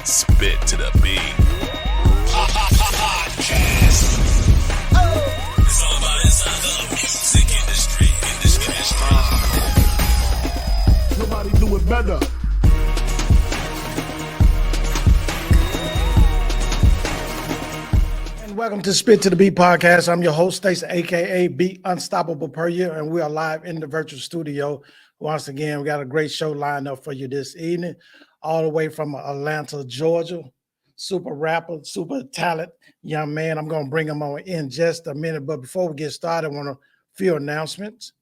Spit to the beat. Podcast. It's all about inside the music industry. Nobody do it better. And welcome to Spit to the Beat podcast. I'm your host, Stacey, aka Beat Unstoppable Per Year, and we are live in the virtual studio. Once again, we got a great show lined up for you this evening, all the way from Atlanta, Georgia. Super rapper, super talent, young man. I'm going to bring him on in just a minute. But before we get started, I want a few announcements.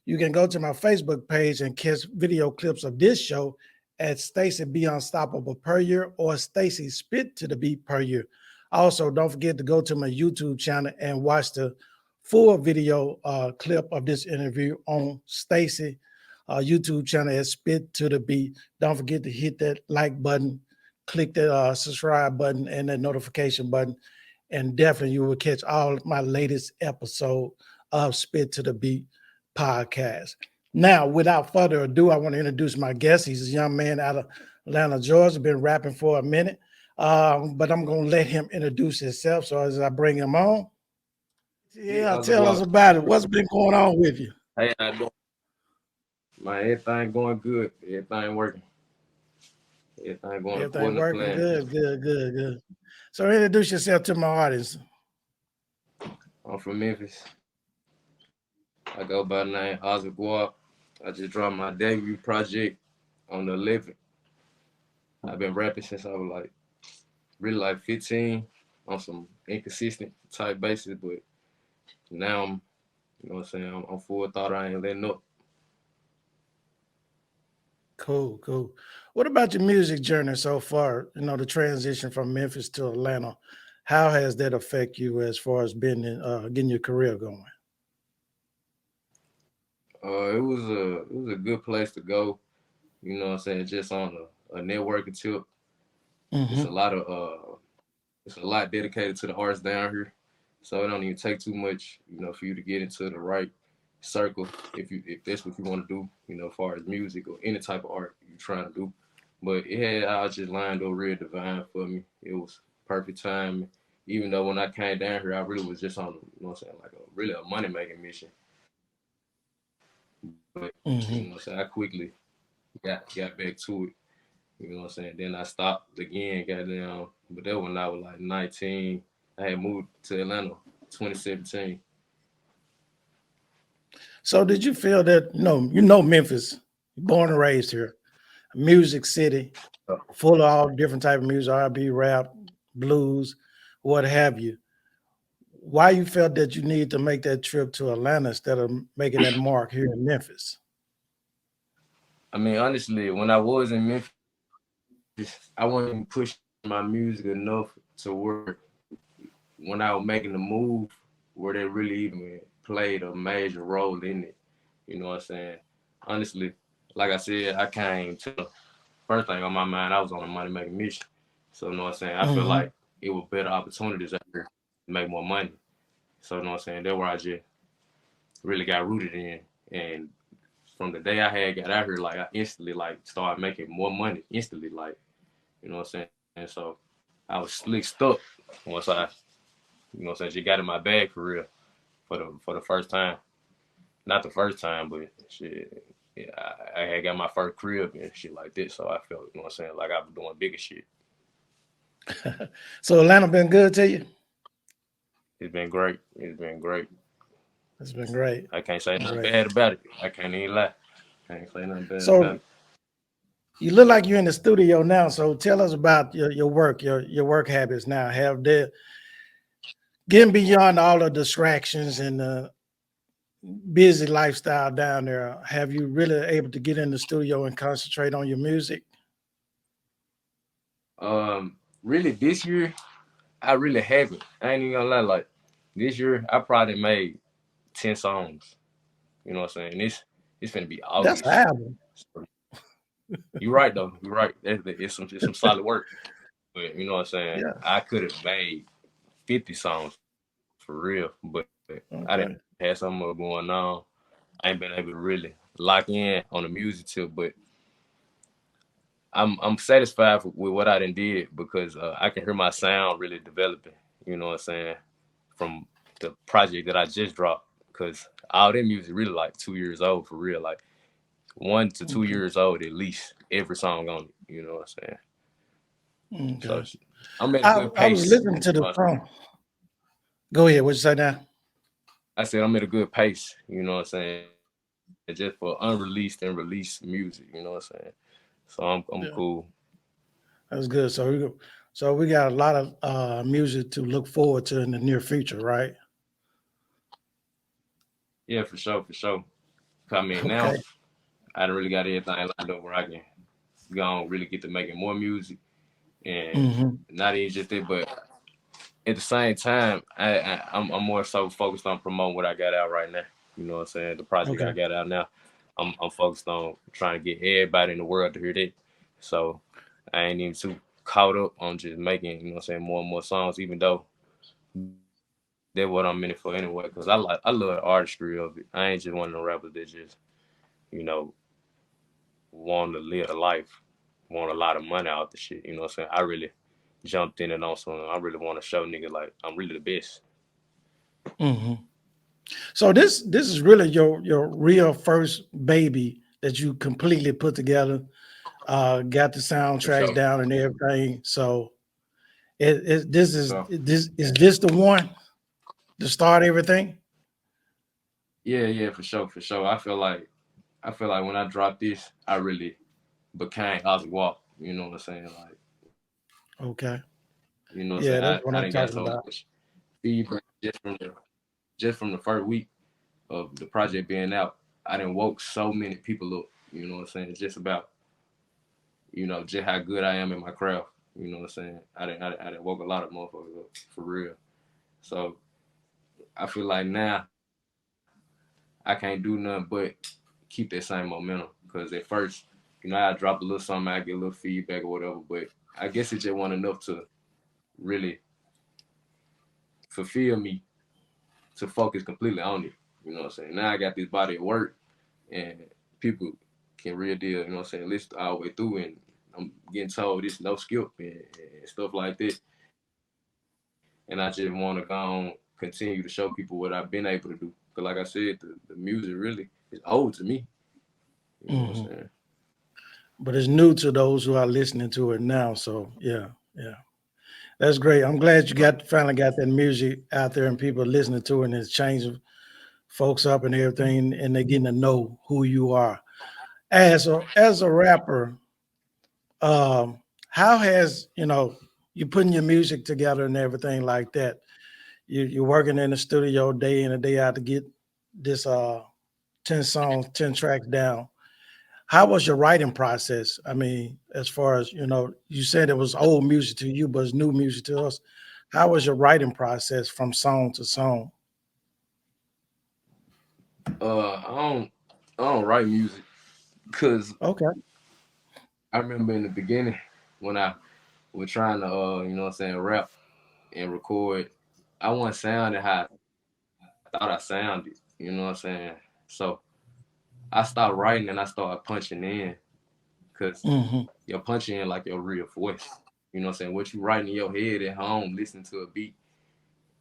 You can go to my Facebook page and catch video clips of this show at Stacey Be Unstoppable Per Year or Stacey Spit to the Beat Per Year. Also, don't forget to go to my YouTube channel and watch the full video clip of this interview on Stacey YouTube channel at Spit to the Beat. Don't forget to hit that like button, click that subscribe button and that notification button, and definitely you will catch all my latest episode of Spit to the Beat podcast. Now, without further ado, I want to introduce my guest. He's a young man out of Atlanta, Georgia, been rapping for a minute, but I'm going to let him introduce himself. So as I bring him on, tell us about it. What's been going on with you? Hey, how you doing? Man, everything going good. Everything working. Everything working good. So introduce yourself to my audience. I'm from Memphis. I go by the name Azul Guap. I just dropped my debut project on the 11th. I've been rapping since I was really 15 on some inconsistent type basis, but now I'm, I'm full thought. I ain't letting up. Cool. What about your music journey so far? The transition from Memphis to Atlanta. How has that affect you as far as being getting your career going? It was a good place to go. Just on a networking tip. Mm-hmm. It's a lot dedicated to the arts down here. So it don't even take too much, for you to get into the right circle if that's what you want to do, as far as music or any type of art you're trying to do. But I just lined up real divine for me. It was perfect time. Even though when I came down here, I really was just on, a money making mission. But I quickly got back to it. Then I stopped again, goddamn. But that when I was 19, I had moved to Atlanta 2017. So did you feel that, Memphis, born and raised here, music city, full of all different type of music, R&B, rap, blues, what have you. Why you felt that you need to make that trip to Atlanta instead of making that mark here in Memphis? I mean, honestly, when I was in Memphis, I wasn't pushing my music enough to where when I was making the move, where they really even played a major role in it. You know what I'm saying? Honestly, like I said, I came to the first thing on my mind, I was on a money making mission. So you know what I'm saying? I feel like it was better opportunities out there to make more money. So you know what I'm saying? That's where I just really got rooted in. And from the day I had got out here, I instantly started making more money instantly, you know what I'm saying? And so I was slick stuck once I, just got in my bag for real for the first time. Not the first time, but shit, yeah, I had got my first crib and shit like this. So I felt, I was doing bigger shit. So Atlanta been good to you? It's been great. It's been great. I can't say nothing bad about it. I can't even lie. I can't say nothing bad about it. You look like you're in the studio now, so tell us about your work, your work habits now. Have they getting beyond all the distractions and the busy lifestyle down there? Have you really able to get in the studio and concentrate on your music? Really this year, I really haven't. I ain't even gonna lie. This year, I probably made 10 songs. You know what I'm saying? It's gonna be August. That's an album. You're right though. You're right. It's some solid work. But you know what I'm saying? Yeah. I could have made 50 songs for real, but I didn't have something more going on. I ain't been able to really lock in on the music tip, but I'm satisfied with what I done did because I can hear my sound really developing. You know what I'm saying? From the project that I just dropped, because all that music really like 2 years old for real, like 1 to 2 Okay. years old at least. Every song on it. You know what I'm saying? So Okay. I'm at a good I was pace. listening to the Uh, song. Go ahead. What you say now? I said I'm at a good pace. You know what I'm saying? Just for unreleased and released music. You know what I'm saying? So I'm Yeah, cool. that's good. So we got a lot of music to look forward to in the near future, right? Yeah, for sure, for sure. I mean, now Okay. I done really got everything lined up where I can go on really get to making more music and Hmm. not even just that, but at the same time, I'm more so focused on promoting what I got out right now. You know what I'm saying? The project I Okay. got out now, I'm focused on trying to get everybody in the world to hear that. So I ain't even too caught up on just making, you know what I'm saying, more and more songs, even though that's what I'm in it for anyway. Cause I love the artistry of it. I ain't just one of the rappers that just, you know, want to live a life, want a lot of money out the shit. You know what I'm saying? I really jumped in and on something. I really want to show niggas like I'm really the best. Hmm. So this is really your real first baby that you completely put together, got the For soundtracks sure. down and everything. So So this is this the one to start everything? yeah, yeah, for sure, for sure. I feel like when I dropped this, I really became Guap. You know what I'm saying? Like, Okay. you know what I'm saying? Yeah, that's I what I'm didn't got talking so about. much feedback just from the first week of the project being out. I didn't woke so many people up. You know what I'm saying? It's just about just how good I am in my craft. You know what I'm saying? I didn't woke a lot of motherfuckers up for real. So I feel like now I can't do nothing but keep that same momentum. Because at first, I dropped a little something, I get a little feedback or whatever, but I guess it just wasn't enough to really fulfill me to focus completely on it. You know what I'm saying? Now I got this body of work and people can real deal, you know what I'm saying, listen all the way through and I'm getting told this no skip and stuff like that. And I just want to go on, continue to show people what I've been able to do. Because like I said, the music really is old to me. You know what I'm Hmm. saying? But it's new to those who are listening to it now. So yeah, yeah. That's great. I'm glad you Right. got finally got that music out there and people are listening to it and it's changing folks up and everything and they're getting to know who you are. As a rapper, um, how has you putting your music together and everything like that? You're working in the studio day in and day out to get this 10 songs, 10 tracks down. How was your writing process? I mean, as far as you said it was old music to you, but it's new music to us. How was your writing process from song to song? I don't write music because Okay. I remember in the beginning when I was trying to what I'm saying, rap and record, I wasn't sounding how I thought I sounded. You know what I'm saying? So I stopped writing and I started punching in because Hmm. you're punching in like your real voice. You know what I'm saying? What you writing in your head at home, listening to a beat,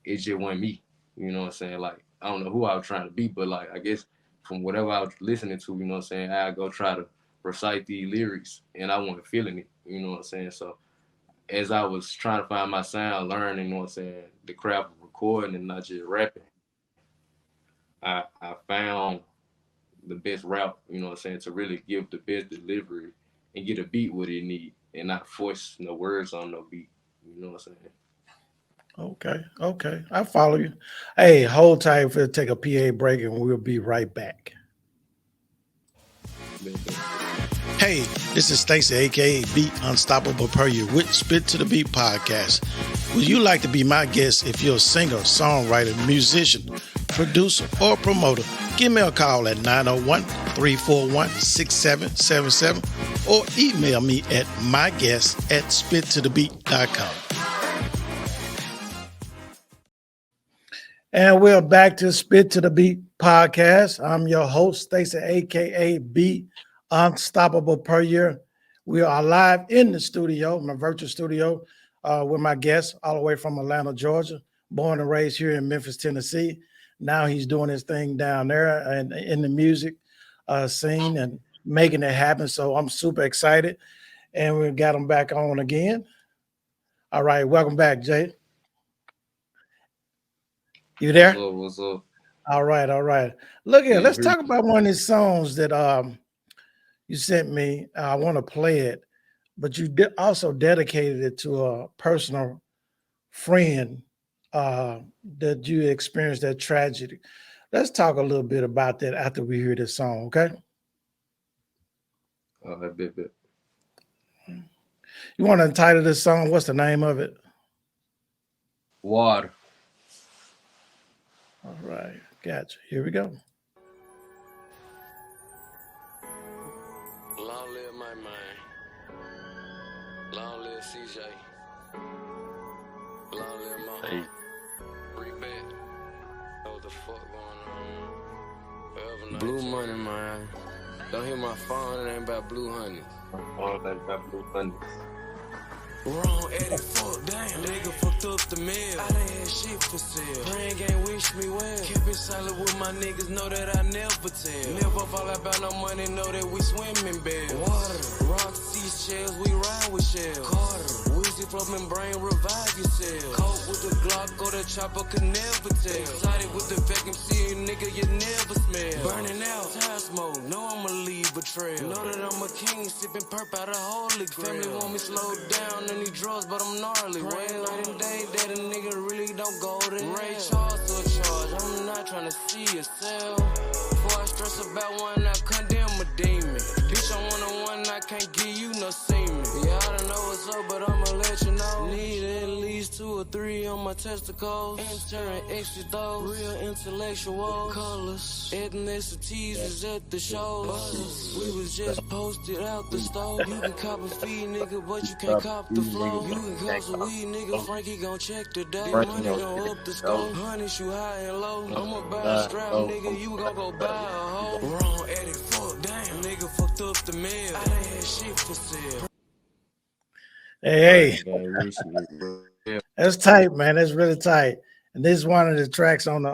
it just wasn't me. You know what I'm saying? Like, I don't know who I was trying to be, but like, I guess from whatever I was listening to, you know what I'm saying, I go try to recite these lyrics and I wasn't feeling it. You know what I'm saying? So as I was trying to find my sound, learning, you know what I'm saying, the craft of recording and not just rapping, I found the best route, you know what I'm saying, to really give the best delivery and get a beat what it need and not force no words on no beat. You know what I'm saying? Okay. Okay. I follow you. Hey, hold tight for take a PA break and we'll be right back. Bet. Hey, this is Stacey, aka Beat Unstoppable Per Year with Spit to the Beat podcast. Would you like to be my guest if you're a singer, songwriter, musician, producer, or promoter? Give me a call at 901-341-6777 or email me at myguest@spittothebeat.com. And we're back to Spit to the Beat podcast. I'm your host, Stacey, aka Beat Unstoppable Per Year. We are live in the studio, my virtual studio, with my guest all the way from Atlanta, Georgia, born and raised here in Memphis, Tennessee. Now he's doing his thing down there and in the music scene and making it happen. So I'm super excited. And we got him back on again. All right, welcome back, Jay. You What's there? up? What's up? All right, all right. Look here, Yeah, let's here. talk about one of these songs that you sent me. I want to play it, but you also dedicated it to a personal friend that you experienced that tragedy. Let's talk a little bit about that after we hear this song, okay? That bit. You want to entitle this song? What's the name of it? Water. All right, gotcha. Here we go. Long live my man. Long live CJ. Long live my Hey. Bring back. Know what the fuck going on? Forever Blue money, man. Don't hit my phone, it ain't about blue honey. All that got blue thunder. Wrong edit, fuck, damn. Nigga fucked up the mill. I done had shit for sale. Praying game wish me well. Kept it silent with my niggas, know that I never tell. Never fall about no money, know that we swimming bell. Water, rock, sea shells, we ride with shells. Carter, wheezy floating brain, revive yourself. Coke with the Glock, go the chopper, could never tell. Excited with the vacuum, see you nigga, you never smell. Burning out, tire smoke, know I'ma leave a trail. Know that I'm a king, sipping perp out of holy grail. Family want me slowed down. Need drugs, but I'm gnarly. Rain night and day that a nigga really don't go to Ray Charles to a charge. I'm not trying to see yourself. Before I stress about one, I condemn a demon. Bitch, I want a one, I can't give you no semen. Yeah, I don't know what's up, but I'ma let you know. Need at least 2 or 3 on my testicles. Entering extra though, real intellectual. Colors, ethnicities is at the shows. We was just posted out the stove. You can cop a fee, nigga, but you can't cop the flow. You can cop some weed, nigga. Frankie gon' check the dough. Money gon' up the scope. Honey, shoot high and low. I'ma buy a strap, nigga. You gon' go buy a hoe. Wrong edit, fuck, damn. Nigga fucked up the mill. I done had shit for sale. Hey, Gang wish me. Yeah, that's tight, man. That's really tight. And this is one of the tracks on the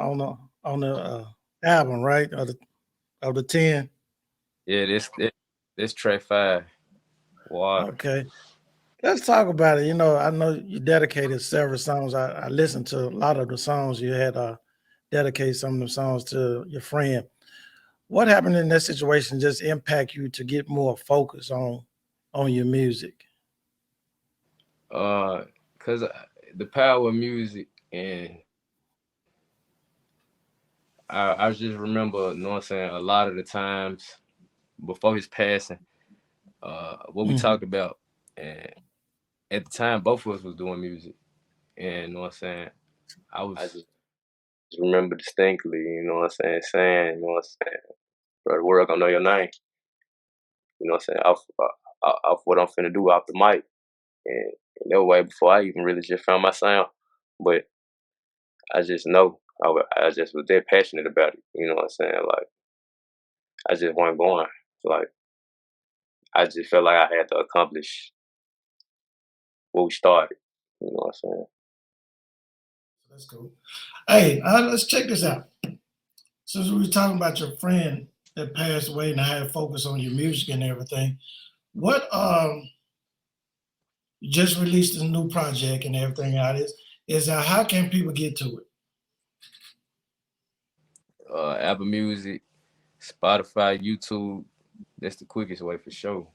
album, right? Of the 10. yeah, this track 5. Water. Okay. Let's talk about it. You know, I know you dedicated several songs. I listened to a lot of the songs you had dedicate some of the songs to your friend. What happened in that situation just impact you to get more focus on your music? Cause the power of music, and I just remember, you know what I'm saying, a lot of the times before his passing, what we Mhm. talked about, and at the time both of us was doing music, and you know what I'm saying, I just remember distinctly, you know what I'm saying, you know what I'm saying, bro, the world gonna know your name, you know what I'm saying, off what I'm finna do off the mic, and that way before I even really just found my sound, but I just know I just was that passionate about it, you know what I'm saying, like I just wasn't going, like I just felt like I had to accomplish what we started, you know what I'm saying. That's cool. Hey, let's check this out. Since we were talking about your friend that passed away and I had to focus on your music and everything, what you just released a new project and everything out is how can people get to it? Apple Music, Spotify, YouTube, that's the quickest way for sure.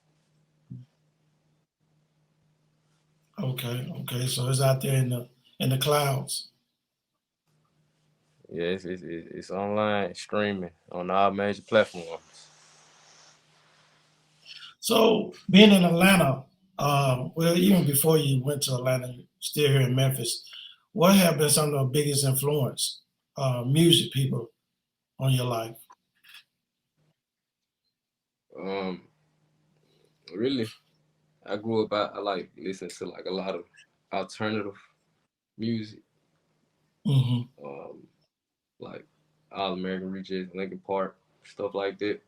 Okay, okay. So it's out there in the clouds. Yeah, it's online streaming on all major platforms. So being in Atlanta, well, even before you went to Atlanta, you're still here in Memphis. What have been some of the biggest influence, music people on your life? Um, Really, I grew up. I like listening to like a lot of alternative music, Hmm. um, like All American Rejects, Linkin Park, stuff like that.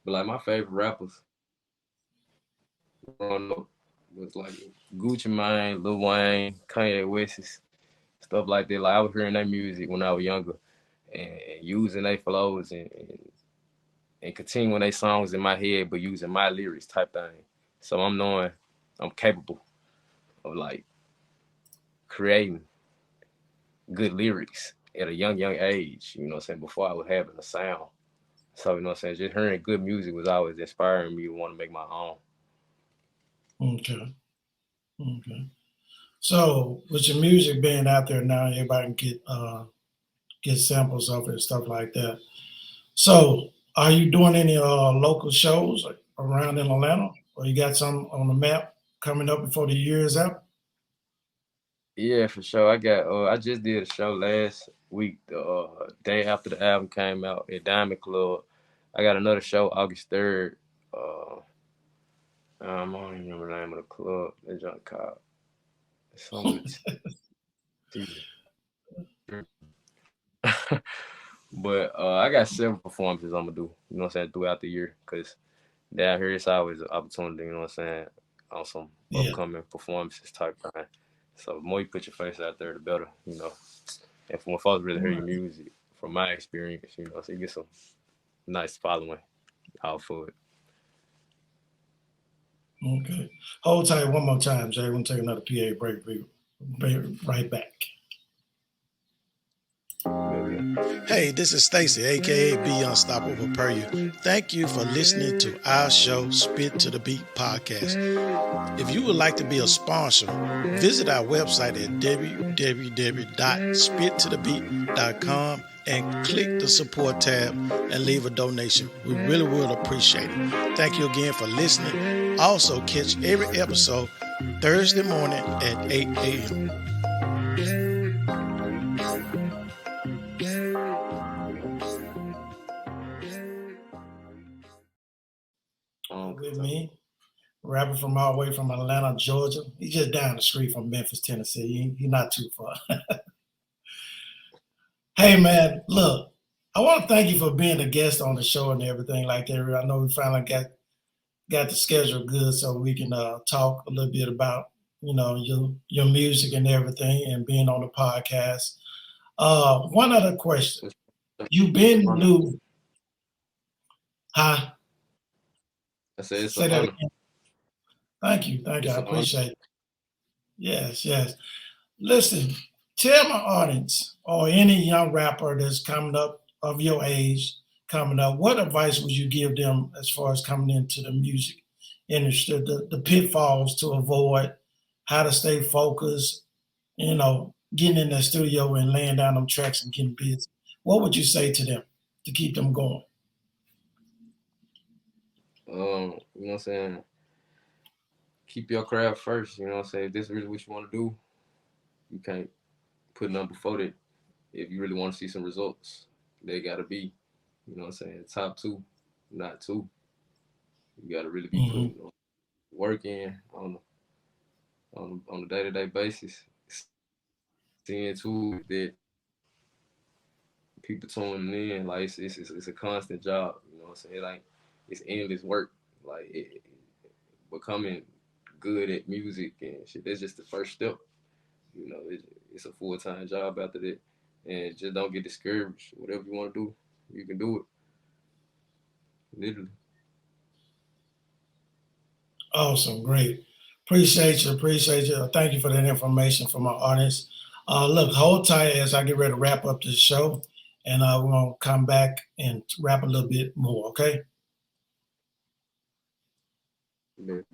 But like my favorite rappers, growing up was like Gucci Mane, Lil Wayne, Kanye West, stuff like that. Like I was hearing their music when I was younger and using their flows and continuing their songs in my head, but using my lyrics type thing. So I'm knowing I'm capable of like creating good lyrics at a young age, you know what I'm saying, before I was having a sound. So, you know what I'm saying, just hearing good music was always inspiring me to want to make my own. Okay. Okay. So with your music being out there now, everybody can get samples of it and stuff like that. So are you doing any local shows around in Atlanta? Or you got some on the map coming up before the year is out? Yeah, for sure. I just did a show last week, the day after the album came out at Diamond Club. I got another show August 3rd. I don't even remember the name of the club. That junk called. Some with T. But I got several performances I'm gonna do, you know what I'm saying, throughout the year. Cause down here it's always an opportunity, you know what I'm saying, on some Yeah. upcoming performances type thing. So the more you put your face out there, the better, you know. And when folks really hear your music, from my experience, you know, so you get some nice following out for it. Okay. Hold tight one more time, Jay. We're going to take another PA break. Be right back. Hey, this is Stacy, aka Be Unstoppable Per You. Thank you for listening to our show, Spit to the Beat Podcast. If you would like to be a sponsor, visit our website at www.spittothebeat.com and click the support tab and leave a donation. We really will appreciate it. Thank you again for listening. Also, catch every episode Thursday morning at 8 a.m. With me, rapper from all the way from Atlanta, Georgia. He's just down the street from Memphis, Tennessee. He's not too far. Hey, man, look, I want to thank you for being a guest on the show and everything like that. I know we finally got the schedule good so we can talk a little bit about, you know, your music and everything and being on the podcast. One other question. You've been new. Huh? I said it's Say an that honor. again. Thank you. I appreciate it. Yes. Listen, tell my audience or any young rapper that's coming up of your age coming up, what advice would you give them as far as coming into the music industry, the pitfalls to avoid, how to stay focused, you know, getting in the studio and laying down them tracks and getting busy? What would you say to them to keep them going? You know what I'm saying? Keep your craft first, you know what I'm saying? If this is really what you want to do, you can't put nothing before that. If you really want to see some results, they gotta be, you know what I'm saying, top two, not two. You gotta really be putting work in on a day-to-day basis, seeing to it that people tuning in. Like it's a constant job, you know what I'm saying? Like it's endless work. Like becoming good at music and shit. That's just the first step. You know, it's a full-time job after that. And just don't get discouraged. Whatever you want to do, you can do it. Literally. Awesome, great. Appreciate you. Thank you for that information from our audience. Look, hold tight as I get ready to wrap up this show, and we're going to come back and wrap a little bit more, okay? Bet.